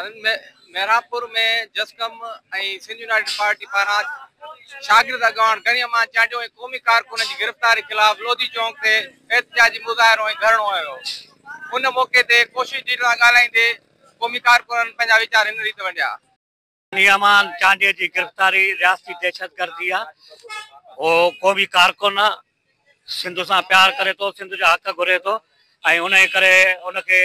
मेहरापुर में जसकम Sindh United party पारा शागिर्द अगवान गणियमान चांडियो क़ौमी कारकुन की गिरफ्तारी खिलाफ लोधी चौक से एहतजाजी मुज़ाहिरो धरणो आयो। उन मौके ते कोशिश जी ॻाल्हाईंदे क़ौमी कारकुन पंहिंजा वीचार इन रीत वंडिया। गणियमान चांडियो की गिरफ्तारी रियासती दहशतगर्दी आहे। वो क़ौमी कारकुन सिंध से प्यार करे तो, सिंध जो हक घुरे तो, उन करे उनके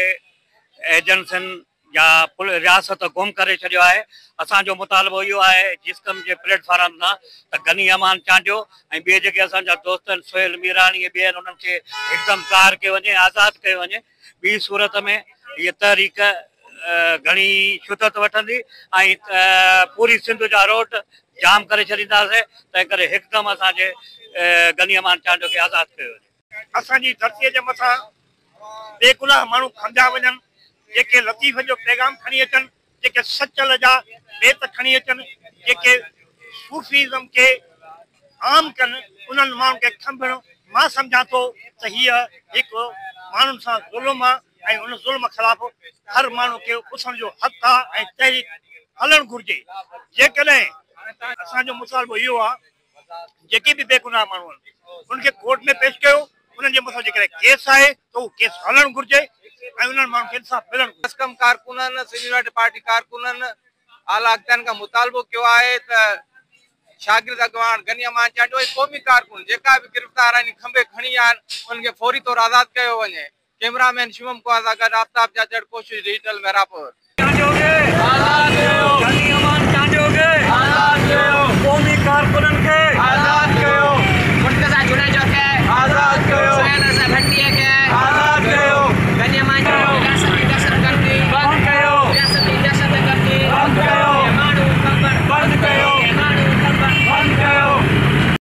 एजेंसियुनि या रियासत गुम करे छॾियो आहे। असांजो मुतालबो इहो आहे जिस्कम जे प्लेटफॉर्म ना त गणियमान चांडियो ऐं ॿिए जेके असांजा दोस्त आहिनि सोहेल मीरानी ऐं ॿिए उन्हनि खे हिकदमि कार कयो वञे, आज़ादु कयो वञे। ॿी सूरत में हीअ तहरीक घणी शुदत वठंदी ऐं पूरी सिंध जा रोड जाम करे छॾींदासीं। तंहिं करे हिकदमि असांजे गणियमान चांडियो खे आज़ादु कयो वञे। असांजी धरतीअ जे मथां बेगुनाह माण्हू खंदा वञनि, जेके लतीफ़ जो पैगाम खणी अचनि, जेके सचल जा बेत खणी अचनि, जेके सूफ़ीज़म के आम कनि, उन्हनि माण्हुनि खे खंभणु मां सम्झां थो त हीअ हिकु माण्हुनि सां ज़ुल्म आहे ऐं उन ज़ुल्म ख़िलाफ़ हर माण्हू खे उथण जो हक़ आहे ऐं तहरीक हलणु घुरिजे। जेकॾहिं असांजो मुतालबो इहो आहे जेके बि बेगुनाह माण्हू आहिनि उनखे कोर्ट में पेश कयो, उन्हनि जे मथां जेकॾहिं केस आहे त उहो केस हलणु घुरिजे ऐं उन्हनि माण्हुनि खे इंसाफ़ मिलणु घुरिजे। जसकम कारकुननि सिंध यूनाइटेड पार्टी कारकुननि आला अख्तियारनि खां मुतालबो कयो आहे त शागिर्द अगवान गणियमान चांडियो क़ौमी कारकुन जेका भी गिरफ्तार आहिनि खंबे खणी आहिनि उनखे फौरी तौर आज़ादु कयो वञे। कैमरामैन शिवम कुमार सां गॾु आफ्ताब जाजड़, कोशिश डिजिटल, मेहरापुर।